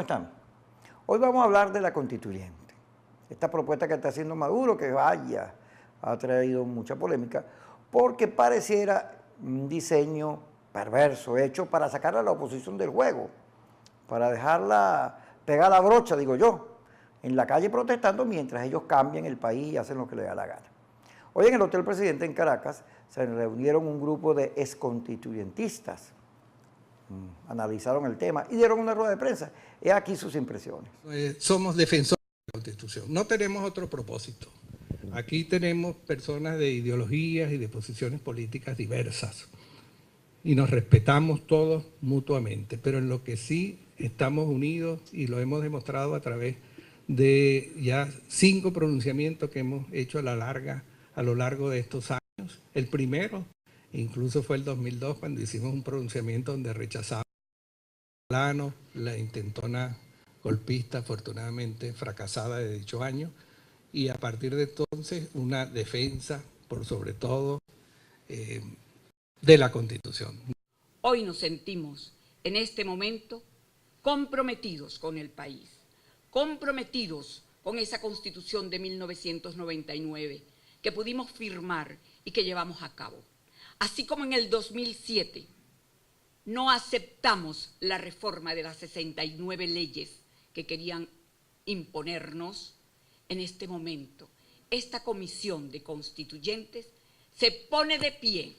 están? Hoy vamos a hablar de la constituyente. Esta propuesta que está haciendo Maduro, que vaya, ha traído mucha polémica, porque pareciera un diseño perverso, hecho para sacar a la oposición del juego, para dejarla pegar la brocha, digo yo, en la calle protestando mientras ellos cambian el país y hacen lo que les da la gana. Hoy en el Hotel Presidente en Caracas se reunieron un grupo de exconstituyentistas, analizaron el tema y dieron una rueda de prensa. He aquí sus impresiones. Somos defensores de la Constitución, no tenemos otro propósito. Aquí tenemos personas de ideologías y de posiciones políticas diversas y nos respetamos todos mutuamente, pero en lo que sí estamos unidos y lo hemos demostrado a través de ya 5 pronunciamientos que hemos hecho a lo largo de estos años. El primero incluso fue el 2002 cuando hicimos un pronunciamiento donde rechazamos la intentona golpista, afortunadamente fracasada de dicho año, y a partir de entonces una defensa por sobre todo de la Constitución. Hoy nos sentimos en este momento comprometidos con el país, comprometidos con esa Constitución de 1999 que pudimos firmar y que llevamos a cabo. Así como en el 2007 no aceptamos la reforma de las 69 leyes que querían imponernos, en este momento esta comisión de constituyentes se pone de pie,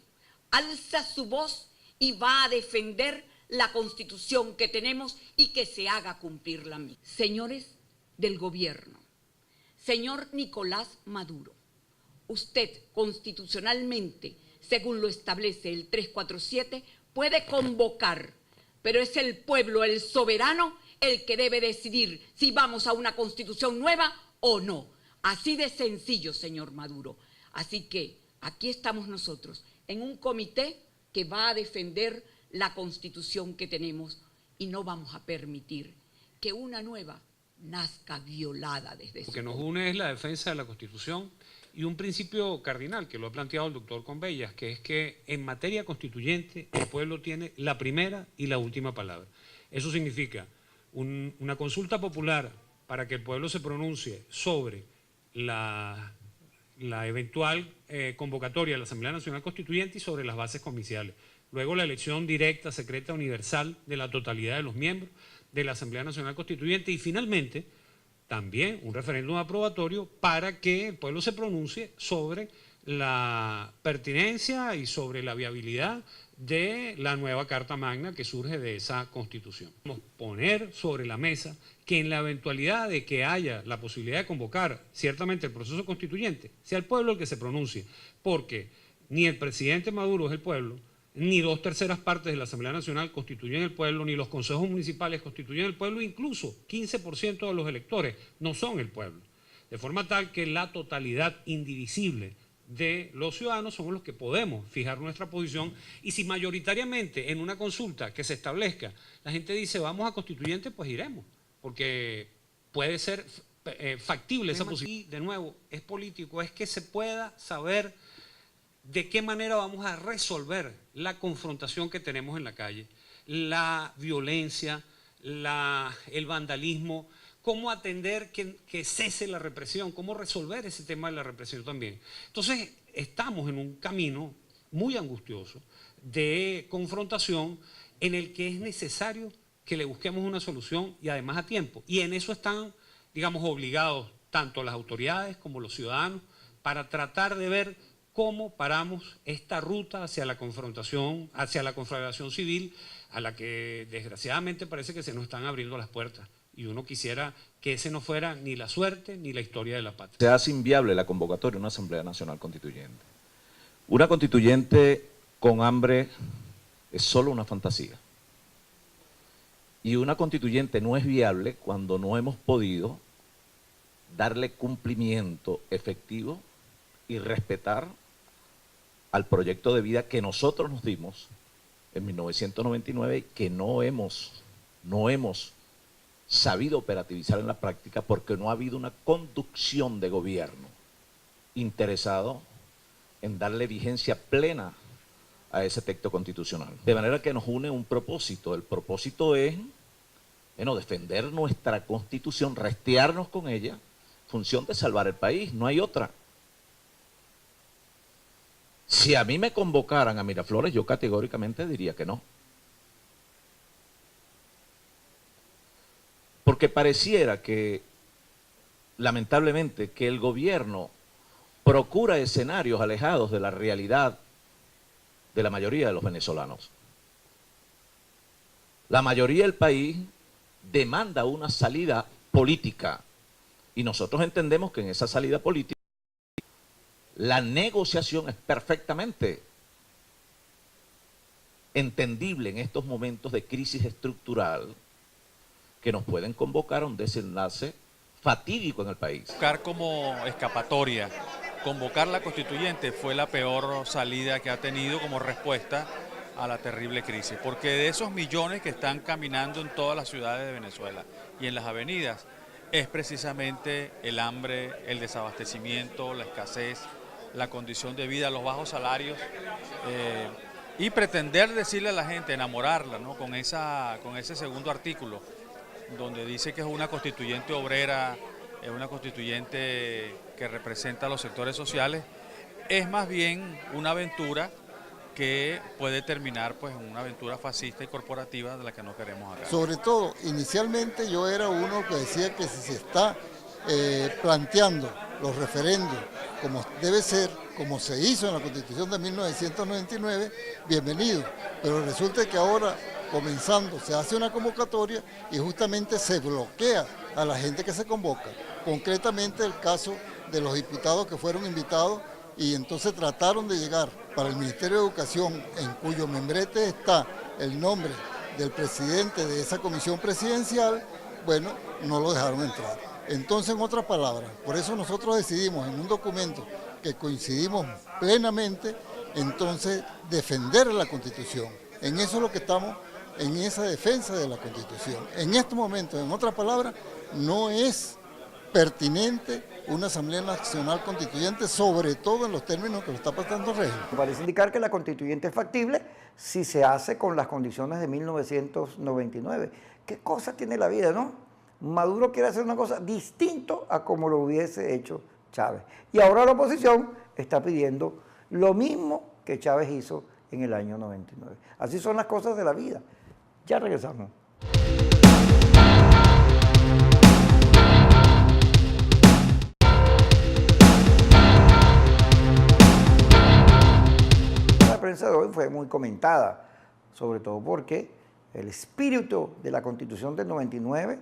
alza su voz y va a defender la Constitución que tenemos y que se haga cumplir la misma. Señores del gobierno, señor Nicolás Maduro, usted constitucionalmente, según lo establece el 347, puede convocar, pero es el pueblo, el soberano, el que debe decidir si vamos a una constitución nueva o no. Así de sencillo, señor Maduro. Así que aquí estamos nosotros, en un comité que va a defender la Constitución que tenemos y no vamos a permitir que una nueva nazca violada desde Lo que nos une es la defensa de la Constitución y un principio cardinal que lo ha planteado el doctor Convellas, que es que en materia constituyente el pueblo tiene la primera y la última palabra. Eso significa una consulta popular para que el pueblo se pronuncie sobre la eventual convocatoria de la Asamblea Nacional Constituyente y sobre las bases comiciales. Luego la elección directa, secreta, universal de la totalidad de los miembros de la Asamblea Nacional Constituyente y finalmente también un referéndum aprobatorio para que el pueblo se pronuncie sobre la pertinencia y sobre la viabilidad de la nueva Carta Magna que surge de esa Constitución. Vamos a poner sobre la mesa que en la eventualidad de que haya la posibilidad de convocar ciertamente el proceso constituyente, sea el pueblo el que se pronuncie, porque ni el presidente Maduro es el pueblo, ni 2/3 partes de la Asamblea Nacional constituyen el pueblo, ni los consejos municipales constituyen el pueblo, incluso 15% de los electores no son el pueblo. De forma tal que la totalidad indivisible de los ciudadanos somos los que podemos fijar nuestra posición y si mayoritariamente en una consulta que se establezca la gente dice vamos a constituyente, pues iremos, porque puede ser factible esa posibilidad. Y de nuevo, es político, es que se pueda saber de qué manera vamos a resolver la confrontación que tenemos en la calle, la violencia, el vandalismo, cómo atender que cese la represión, cómo resolver ese tema de la represión también. Entonces, estamos en un camino muy angustioso de confrontación en el que es necesario que le busquemos una solución y además a tiempo. Y en eso están, digamos, obligados tanto las autoridades como los ciudadanos para tratar de ver cómo paramos esta ruta hacia la confrontación, hacia la conflagración civil, a la que desgraciadamente parece que se nos están abriendo las puertas. Y uno quisiera que ese no fuera ni la suerte ni la historia de la patria. Se hace inviable la convocatoria de una Asamblea Nacional Constituyente. Una constituyente con hambre es solo una fantasía. Y una constituyente no es viable cuando no hemos podido darle cumplimiento efectivo y respetar al proyecto de vida que nosotros nos dimos en 1999 y que no hemos sabido operativizar en la práctica porque no ha habido una conducción de gobierno interesado en darle vigencia plena a ese texto constitucional. De manera que nos une un propósito. El propósito es Bueno, defender nuestra Constitución, restearnos con ella, función de salvar el país, no hay otra. Si a mí me convocaran a Miraflores, yo categóricamente diría que no. Porque pareciera que, lamentablemente, que el gobierno procura escenarios alejados de la realidad de la mayoría de los venezolanos. La mayoría del país demanda una salida política y nosotros entendemos que en esa salida política la negociación es perfectamente entendible en estos momentos de crisis estructural que nos pueden convocar a un desenlace fatídico en el país. Buscar como escapatoria, convocar la constituyente fue la peor salida que ha tenido como respuesta a la terrible crisis, porque de esos millones que están caminando en todas las ciudades de Venezuela y en las avenidas, es precisamente el hambre, el desabastecimiento, la escasez, la condición de vida, los bajos salarios, y pretender decirle a la gente, enamorarla, ¿no?, con ese segundo artículo, donde dice que es una constituyente obrera, es una constituyente que representa a los sectores sociales, es más bien una aventura que puede terminar pues en una aventura fascista y corporativa de la que no queremos acá. Sobre todo, inicialmente yo era uno que decía que si se está planteando los referendos como debe ser, como se hizo en la Constitución de 1999, bienvenido. Pero resulta que ahora, comenzando, se hace una convocatoria y justamente se bloquea a la gente que se convoca. Concretamente el caso de los diputados que fueron invitados y entonces trataron de llegar para el Ministerio de Educación, en cuyo membrete está el nombre del presidente de esa comisión presidencial, bueno, no lo dejaron entrar. Entonces, en otras palabras, por eso nosotros decidimos en un documento que coincidimos plenamente, entonces defender la Constitución. En eso es lo que estamos, en esa defensa de la Constitución. En estos momentos, en otras palabras, no es pertinente una Asamblea Nacional Constituyente, sobre todo en los términos que lo está pasando el régimen. Parece indicar que la constituyente es factible si se hace con las condiciones de 1999. ¿Qué cosa tiene la vida, no? Maduro quiere hacer una cosa distinto a como lo hubiese hecho Chávez. Y ahora la oposición está pidiendo lo mismo que Chávez hizo en el año 99. Así son las cosas de la vida. Ya regresamos. La prensa de hoy fue muy comentada, sobre todo porque el espíritu de la Constitución del 99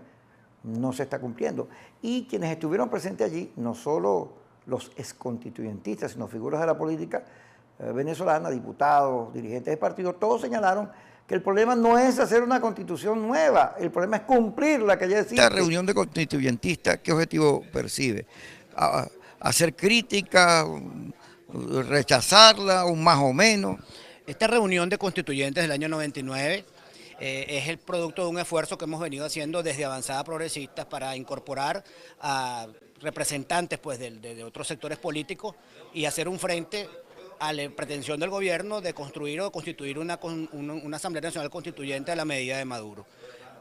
no se está cumpliendo. Y quienes estuvieron presentes allí, no solo los exconstituyentistas, sino figuras de la política venezolana, diputados, dirigentes de partidos, todos señalaron que el problema no es hacer una constitución nueva, el problema es cumplir la que ya existe. Esta reunión de constituyentistas, ¿qué objetivo percibe? ¿Hacer crítica, rechazarla, un más o menos? Esta reunión de constituyentes del año 99 es el producto de un esfuerzo que hemos venido haciendo desde Avanzada Progresistas para incorporar a representantes pues, de otros sectores políticos y hacer un frente a la pretensión del gobierno de construir o constituir una Asamblea Nacional Constituyente a la medida de Maduro.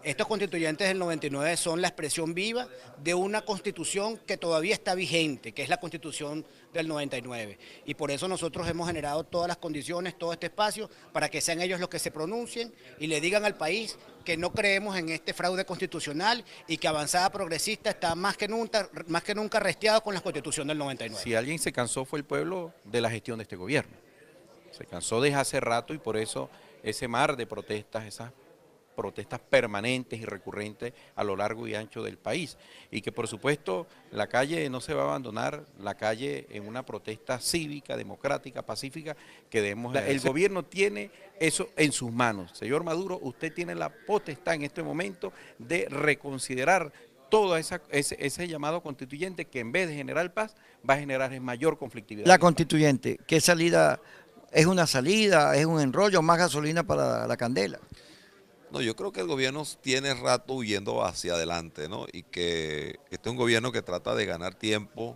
Estos constituyentes del 99 son la expresión viva de una constitución que todavía está vigente, que es la Constitución del 99. Y por eso nosotros hemos generado todas las condiciones, todo este espacio, para que sean ellos los que se pronuncien y le digan al país que no creemos en este fraude constitucional y que Avanzada Progresista está más que nunca resteado con la Constitución del 99. Si alguien se cansó fue el pueblo de la gestión de este gobierno. Se cansó desde hace rato y por eso ese mar de protestas, esas protestas permanentes y recurrentes a lo largo y ancho del país, y que por supuesto la calle no se va a abandonar, la calle en una protesta cívica, democrática, pacífica, que debemos... El gobierno tiene eso en sus manos. Señor Maduro, usted tiene la potestad en este momento de reconsiderar todo ese llamado constituyente que en vez de generar paz, va a generar mayor conflictividad. La constituyente, ¿qué salida? ¿Es una salida? ¿Es un enrollo? ¿Más gasolina para la candela? No, yo creo que el gobierno tiene rato huyendo hacia adelante, ¿no? Y que este es un gobierno que trata de ganar tiempo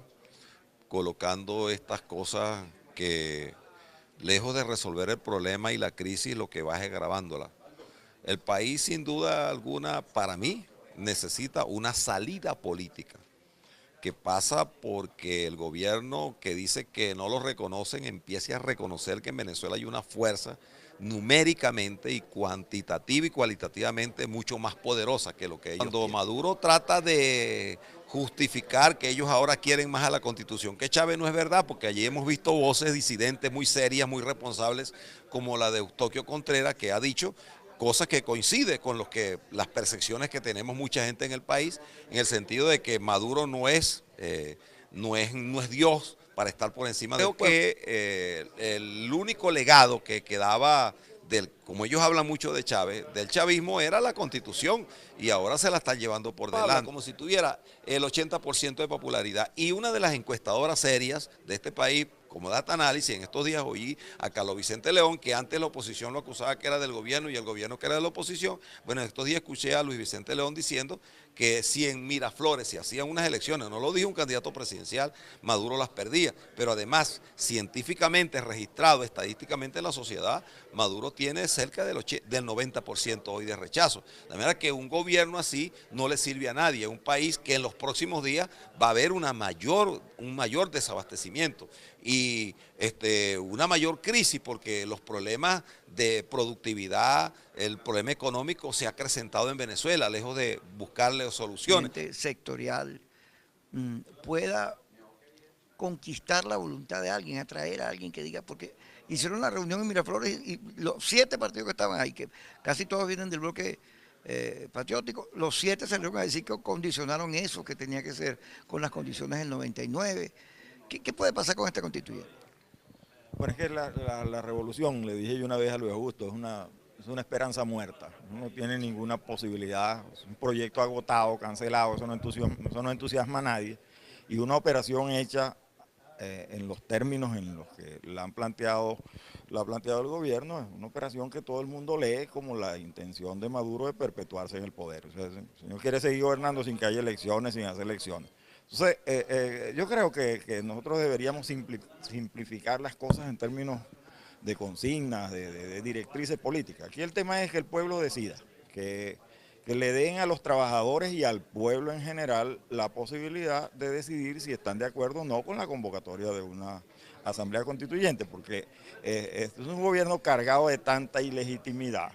colocando estas cosas que, lejos de resolver el problema y la crisis, lo que va es agravándola. El país, sin duda alguna, para mí, necesita una salida política, que pasa porque el gobierno que dice que no lo reconocen empiece a reconocer que en Venezuela hay una fuerza numéricamente y cuantitativa y cualitativamente mucho más poderosa que lo que ellos Cuando tienen. Maduro trata de justificar que ellos ahora quieren más a la Constitución que Chávez, no es verdad, porque allí hemos visto voces disidentes muy serias, muy responsables, como la de Eustoquio Contreras, que ha dicho cosas que coincide con las percepciones que tenemos mucha gente en el país, en el sentido de que Maduro no es Dios para estar por encima del pueblo. Creo que el único legado que quedaba, como ellos hablan mucho de Chávez, del chavismo, era la Constitución, y ahora se la están llevando por delante, como si tuviera el 80% de popularidad. Y una de las encuestadoras serias de este país, como Data Análisis, en estos días oí a Carlos Vicente León, que antes la oposición lo acusaba que era del gobierno y el gobierno que era de la oposición. Bueno, en estos días escuché a Luis Vicente León diciendo que si en Miraflores se hacían unas elecciones, no lo dijo un candidato presidencial, Maduro las perdía, pero además científicamente registrado, estadísticamente en la sociedad, Maduro tiene cerca del 90% hoy de rechazo. De manera que un gobierno así no le sirve a nadie, es un país que en los próximos días va a haber un mayor desabastecimiento y una mayor crisis, porque los problemas de productividad, el problema económico se ha acrecentado en Venezuela, lejos de buscarle soluciones. Sectorial pueda conquistar la voluntad de alguien, atraer a alguien que diga, porque hicieron la reunión en Miraflores y los 7 partidos que estaban ahí, que casi todos vienen del bloque patriótico, los 7 salieron a decir que condicionaron eso, que tenía que ser con las condiciones del 99. ¿Qué puede pasar con esta constituyente? Bueno, es que la revolución, le dije yo una vez a Luis Augusto, es una esperanza muerta, no tiene ninguna posibilidad, es un proyecto agotado, cancelado, eso no entusiasma a nadie, y una operación hecha en los términos en los que la ha planteado el gobierno, es una operación que todo el mundo lee como la intención de Maduro de perpetuarse en el poder. O sea, el señor quiere seguir gobernando sin que haya elecciones, sin hacer elecciones. Entonces, yo creo que nosotros deberíamos simplificar las cosas en términos de consignas, de directrices políticas. Aquí el tema es que el pueblo decida, que le den a los trabajadores y al pueblo en general la posibilidad de decidir si están de acuerdo o no con la convocatoria de una asamblea constituyente, porque este es un gobierno cargado de tanta ilegitimidad.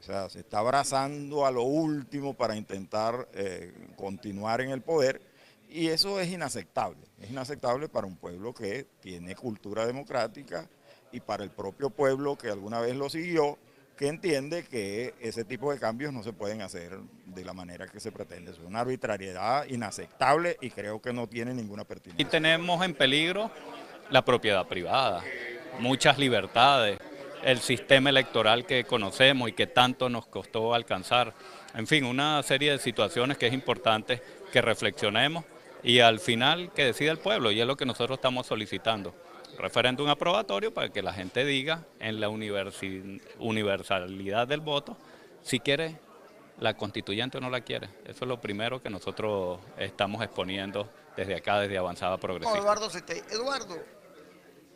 O sea, se está abrazando a lo último para intentar continuar en el poder. Y eso es inaceptable para un pueblo que tiene cultura democrática y para el propio pueblo que alguna vez lo siguió, que entiende que ese tipo de cambios no se pueden hacer de la manera que se pretende. Es una arbitrariedad inaceptable y creo que no tiene ninguna pertinencia. Y tenemos en peligro la propiedad privada, muchas libertades, el sistema electoral que conocemos y que tanto nos costó alcanzar. En fin, una serie de situaciones que es importante que reflexionemos y al final que decida el pueblo, y es lo que nosotros estamos solicitando. Referéndum aprobatorio para que la gente diga en la universalidad del voto si quiere la constituyente o no la quiere. Eso es lo primero que nosotros estamos exponiendo desde acá, desde Avanzada Progresista. Eduardo,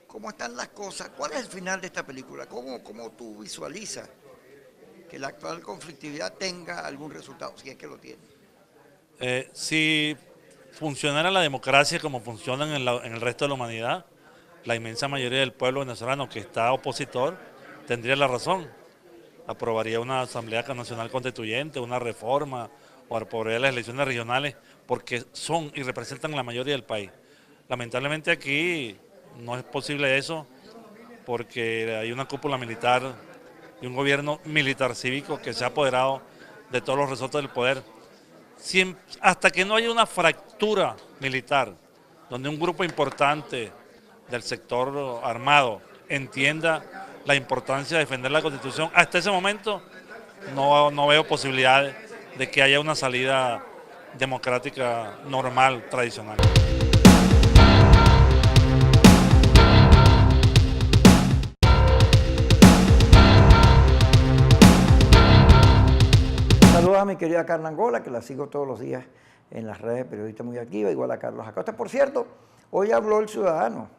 ¿cómo están las cosas? ¿Cuál es el final de esta película? ¿Cómo tú visualizas que la actual conflictividad tenga algún resultado, si es que lo tiene? Si funcionara la democracia como funciona en el resto de la humanidad, la inmensa mayoría del pueblo venezolano que está opositor tendría la razón. Aprobaría una asamblea nacional constituyente, una reforma, o aprobaría las elecciones regionales, porque son y representan la mayoría del país. Lamentablemente aquí no es posible eso, porque hay una cúpula militar y un gobierno militar cívico que se ha apoderado de todos los resortes del poder. Hasta que no haya una fractura militar, donde un grupo importante del sector armado entienda la importancia de defender la Constitución, hasta ese momento no veo posibilidad de que haya una salida democrática normal, tradicional. Saludos a mi querida Carla Angola, que la sigo todos los días en las redes, periodista muy activa, igual a Carlos Acosta. Por cierto, hoy habló El Ciudadano,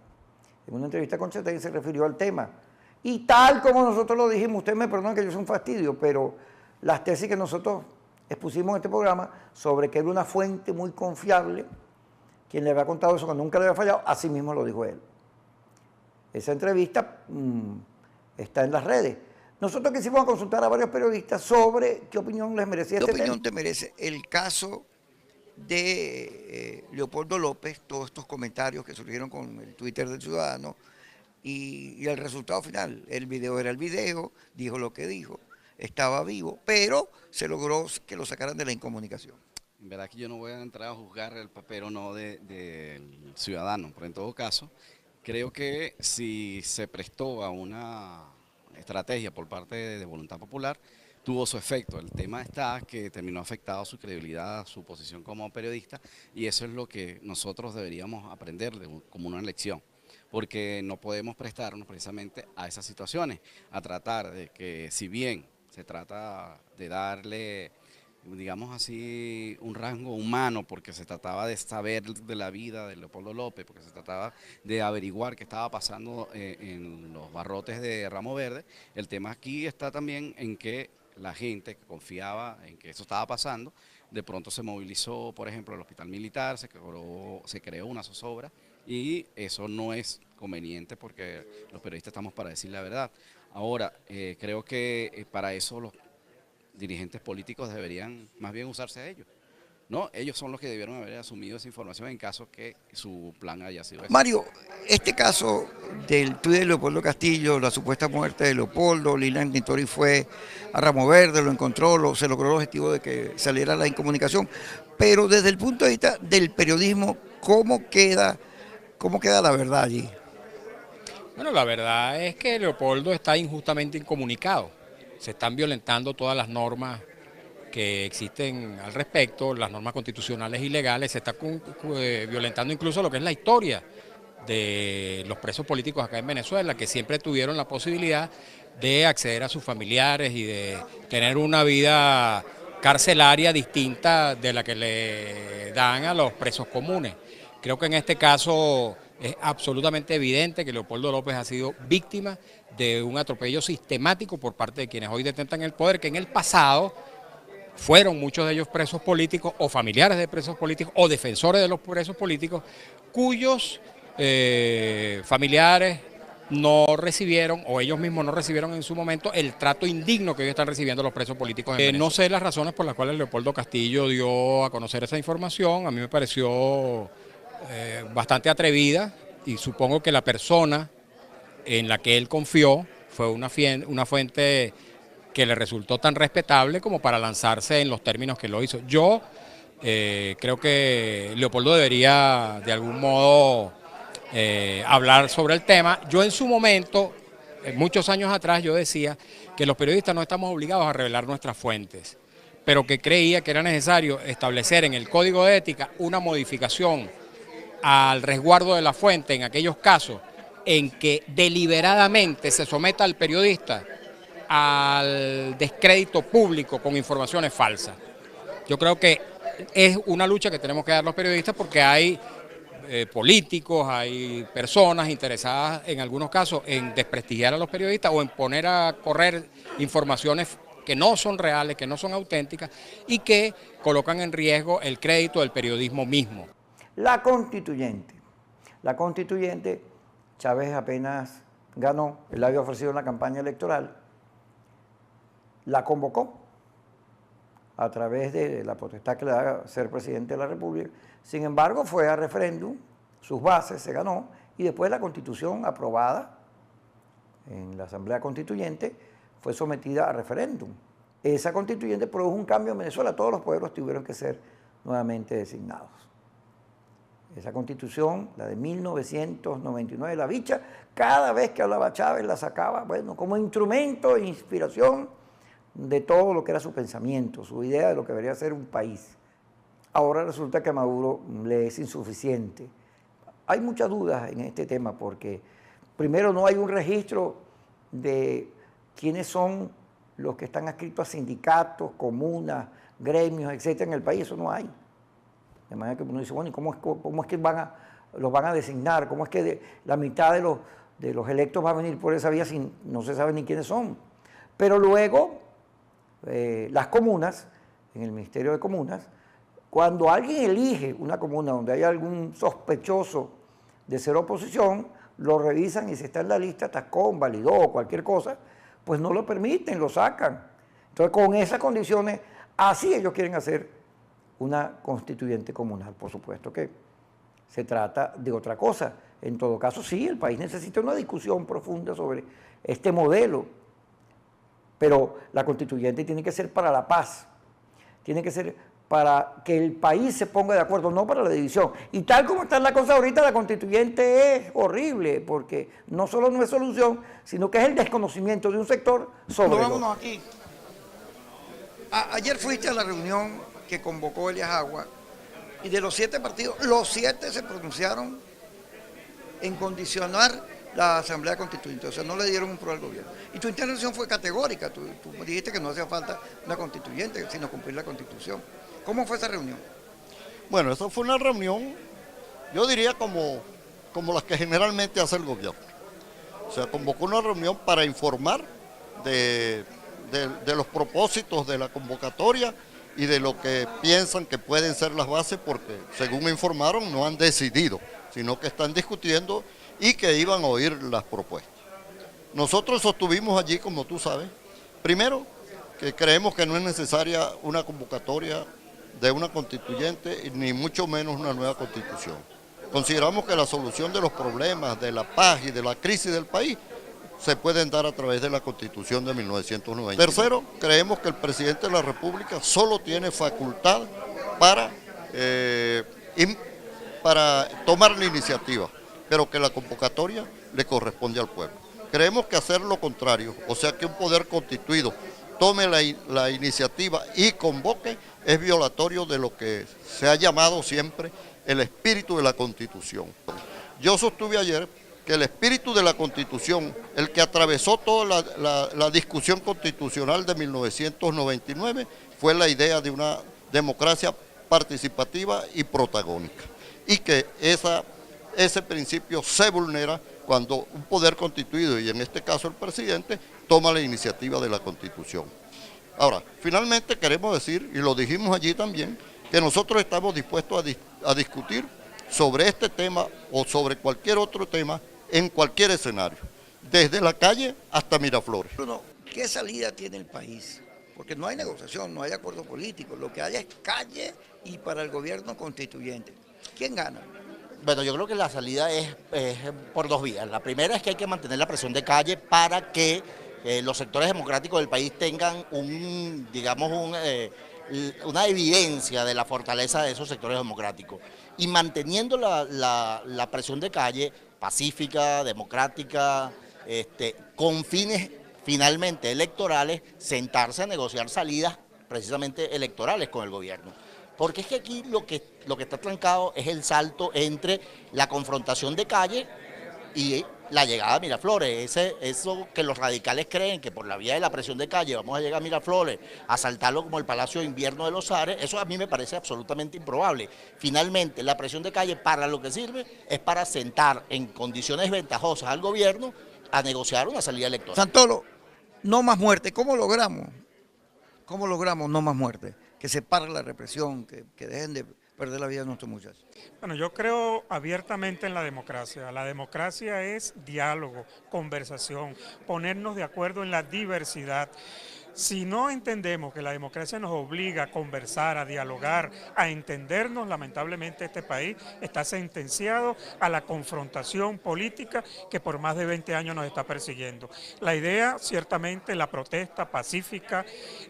en una entrevista con Chetén se refirió al tema. Y tal como nosotros lo dijimos, usted me perdona que yo soy un fastidio, pero las tesis que nosotros expusimos en este programa sobre que era una fuente muy confiable, quien le había contado eso que nunca le había fallado, así mismo lo dijo él. Esa entrevista está en las redes. Nosotros quisimos consultar a varios periodistas sobre qué opinión les merecía este tema. ¿Qué opinión te merece el caso de Leopoldo López, todos estos comentarios que surgieron con el Twitter del Ciudadano y el resultado final? El video era el video, dijo lo que dijo, estaba vivo, pero se logró que lo sacaran de la incomunicación. En verdad que yo no voy a entrar a juzgar el papel o no del Ciudadano, pero en todo caso, creo que si se prestó a una estrategia por parte de Voluntad Popular, tuvo su efecto. El tema está que terminó afectado su credibilidad, su posición como periodista, y eso es lo que nosotros deberíamos aprender como una lección, porque no podemos prestarnos precisamente a esas situaciones, a tratar de que, si bien se trata de darle, digamos así, un rango humano, porque se trataba de saber de la vida de Leopoldo López, porque se trataba de averiguar qué estaba pasando en los barrotes de Ramo Verde, el tema aquí está también en que la gente que confiaba en que eso estaba pasando, de pronto se movilizó, por ejemplo, el Hospital Militar, se creó una zozobra, y eso no es conveniente porque los periodistas estamos para decir la verdad. Ahora, creo que para eso los dirigentes políticos deberían más bien usarse a ellos. No, ellos son los que debieron haber asumido esa información en caso que su plan haya sido ese. Mario, este caso del tuit de Leopoldo Castillo, la supuesta muerte de Leopoldo, Lilian Tintori fue a Ramo Verde, lo encontró, se logró el objetivo de que saliera la incomunicación, pero desde el punto de vista del periodismo, ¿cómo queda la verdad allí? Bueno, la verdad es que Leopoldo está injustamente incomunicado. Se están violentando todas las normas que existen al respecto, las normas constitucionales y legales, se está violentando incluso lo que es la historia de los presos políticos acá en Venezuela, que siempre tuvieron la posibilidad de acceder a sus familiares y de tener una vida carcelaria distinta de la que le dan a los presos comunes. Creo que en este caso es absolutamente evidente que Leopoldo López ha sido víctima de un atropello sistemático por parte de quienes hoy detentan el poder, que en el pasado fueron muchos de ellos presos políticos o familiares de presos políticos o defensores de los presos políticos, cuyos familiares no recibieron o ellos mismos no recibieron en su momento el trato indigno que hoy están recibiendo los presos políticos en Venezuela. No sé las razones por las cuales Leopoldo Castillo dio a conocer esa información, a mí me pareció bastante atrevida y supongo que la persona en la que él confió fue una fuente que le resultó tan respetable como para lanzarse en los términos que lo hizo. Yo creo que Leopoldo debería de algún modo hablar sobre el tema. Yo en su momento, muchos años atrás, yo decía que los periodistas no estamos obligados a revelar nuestras fuentes, pero que creía que era necesario establecer en el Código de Ética una modificación al resguardo de la fuente en aquellos casos en que deliberadamente se someta al periodista al descrédito público con informaciones falsas. Yo creo que es una lucha que tenemos que dar los periodistas porque hay políticos, hay personas interesadas en algunos casos en desprestigiar a los periodistas o en poner a correr informaciones que no son reales, que no son auténticas y que colocan en riesgo el crédito del periodismo mismo. La constituyente, Chávez apenas ganó, él había ofrecido una campaña electoral, la convocó a través de la potestad que le da ser presidente de la República. Sin embargo, fue a referéndum, sus bases se ganó y después la Constitución aprobada en la Asamblea Constituyente fue sometida a referéndum. Esa constituyente produjo un cambio en Venezuela, todos los pueblos tuvieron que ser nuevamente designados. Esa constitución, la de 1999, la bicha, cada vez que hablaba Chávez la sacaba, bueno, como instrumento e inspiración de todo lo que era su pensamiento, su idea de lo que debería ser un país. Ahora resulta que a Maduro le es insuficiente. Hay muchas dudas en este tema porque primero no hay un registro de quiénes son los que están adscritos a sindicatos, comunas, gremios, etcétera, en el país, eso no hay. De manera que uno dice, bueno, ¿y cómo es que los van a designar? ¿Cómo es que la mitad de los electos va a venir por esa vía sin no se sabe ni quiénes son? Pero luego las comunas en el Ministerio de Comunas, cuando alguien elige una comuna donde hay algún sospechoso de ser oposición, lo revisan y si está en la lista, Tascón, validó o cualquier cosa, pues no lo permiten, lo sacan. Entonces, con esas condiciones, así ellos quieren hacer una constituyente comunal. Por supuesto que se trata de otra cosa. En todo caso, sí, el país necesita una discusión profunda sobre este modelo, pero la constituyente tiene que ser para la paz, tiene que ser para que el país se ponga de acuerdo, no para la división. Y tal como está la cosa ahorita, la constituyente es horrible, porque no solo no es solución, sino que es el desconocimiento de un sector sobre vámonos otro. aquí. Ayer fuiste a la reunión que convocó Elias Agua, y de los 7 partidos, los 7 se pronunciaron en condicionar la Asamblea Constituyente, o sea, no le dieron un pro al gobierno. Y tu intervención fue categórica, tú dijiste que no hacía falta una constituyente, sino cumplir la Constitución. ¿Cómo fue esa reunión? Bueno, esa fue una reunión, yo diría como las que generalmente hace el gobierno. O sea, convocó una reunión para informar de los propósitos de la convocatoria y de lo que piensan que pueden ser las bases, porque según me informaron no han decidido, sino que están discutiendo y que iban a oír las propuestas. Nosotros sostuvimos allí, como tú sabes, primero, que creemos que no es necesaria una convocatoria de una constituyente, ni mucho menos una nueva constitución. Consideramos que la solución de los problemas, de la paz y de la crisis del país se pueden dar a través de la Constitución de 1990. Tercero, creemos que el presidente de la República solo tiene facultad para tomar la iniciativa, pero que la convocatoria le corresponde al pueblo. Creemos que hacer lo contrario, o sea que un poder constituido tome la iniciativa y convoque, es violatorio de lo que se ha llamado siempre el espíritu de la Constitución. Yo sostuve ayer que el espíritu de la Constitución, el que atravesó toda la discusión constitucional de 1999, fue la idea de una democracia participativa y protagónica, y que ese principio se vulnera cuando un poder constituido, y en este caso el presidente, toma la iniciativa de la Constitución. Ahora, finalmente queremos decir, y lo dijimos allí también, que nosotros estamos dispuestos a discutir sobre este tema o sobre cualquier otro tema en cualquier escenario, desde la calle hasta Miraflores. Bruno, ¿qué salida tiene el país? Porque no hay negociación, no hay acuerdo político, lo que hay es calle y para el gobierno constituyente. ¿Quién gana? Bueno, yo creo que la salida es por dos vías. La primera es que hay que mantener la presión de calle para que los sectores democráticos del país tengan una evidencia de la fortaleza de esos sectores democráticos. Y manteniendo la presión de calle pacífica, democrática, con fines finalmente electorales, sentarse a negociar salidas precisamente electorales con el gobierno. Porque es que aquí lo que está trancado es el salto entre la confrontación de calle y la llegada a Miraflores. Eso que los radicales creen que por la vía de la presión de calle vamos a llegar a Miraflores, a asaltarlo como el Palacio de Invierno de los Ares, eso a mí me parece absolutamente improbable. Finalmente, la presión de calle para lo que sirve es para sentar en condiciones ventajosas al gobierno a negociar una salida electoral. Santolo, no más muerte. ¿Cómo logramos no más muerte? Que se pare la represión, que dejen de perder la vida de nuestros muchachos. Bueno, yo creo abiertamente en la democracia. La democracia es diálogo, conversación, ponernos de acuerdo en la diversidad. Si no entendemos que la democracia nos obliga a conversar, a dialogar, a entendernos, lamentablemente este país está sentenciado a la confrontación política que por más de 20 años nos está persiguiendo. La idea, ciertamente, la protesta pacífica,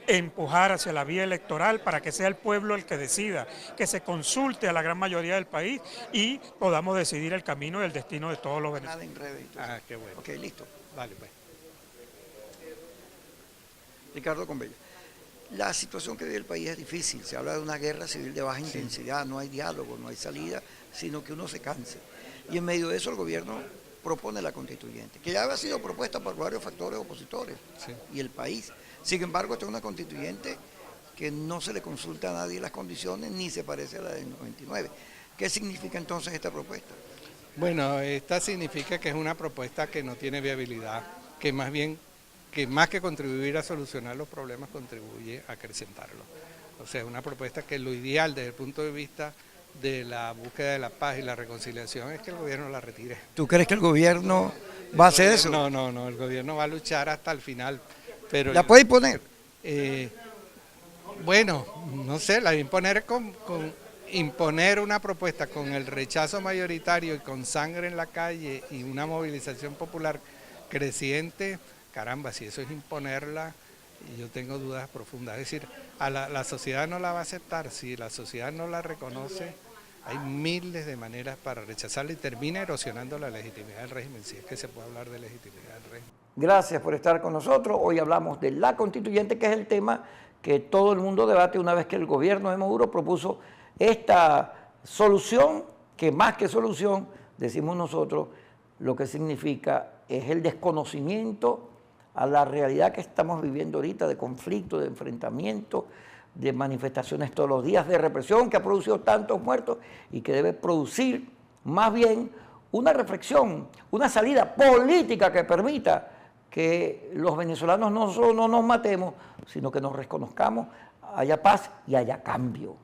empujar hacia la vía electoral para que sea el pueblo el que decida, que se consulte a la gran mayoría del país y podamos decidir el camino y el destino de todos los venezolanos. Ah, qué bueno. Ok, listo. Vale, pues. Ricardo Conbella, la situación que vive el país es difícil, se habla de una guerra civil de baja intensidad, no hay diálogo, no hay salida, sino que uno se canse. Y en medio de eso el gobierno propone la constituyente, que ya había sido propuesta por varios factores opositores y el país. Sin embargo, esta es una constituyente que no se le consulta a nadie las condiciones ni se parece a la del 99. ¿Qué significa entonces esta propuesta? Bueno, esta significa que es una propuesta que no tiene viabilidad, que más bien que más que contribuir a solucionar los problemas, contribuye a acrecentarlos. O sea, es una propuesta que lo ideal desde el punto de vista de la búsqueda de la paz y la reconciliación es que el gobierno la retire. ¿Tú crees que el gobierno va a hacer eso? No, el gobierno va a luchar hasta el final. Pero ¿La puede imponer? Bueno, no sé, la imponer imponer una propuesta con el rechazo mayoritario y con sangre en la calle y una movilización popular creciente, caramba, si eso es imponerla, yo tengo dudas profundas. Es decir, a la sociedad no la va a aceptar, si la sociedad no la reconoce, hay miles de maneras para rechazarla y termina erosionando la legitimidad del régimen, si es que se puede hablar de legitimidad del régimen. Gracias por estar con nosotros. Hoy hablamos de la constituyente, que es el tema que todo el mundo debate una vez que el gobierno de Maduro propuso esta solución, que más que solución, decimos nosotros, lo que significa es el desconocimiento a la realidad que estamos viviendo ahorita, de conflicto, de enfrentamiento, de manifestaciones todos los días, de represión que ha producido tantos muertos y que debe producir más bien una reflexión, una salida política que permita que los venezolanos no solo no nos matemos, sino que nos reconozcamos, haya paz y haya cambio.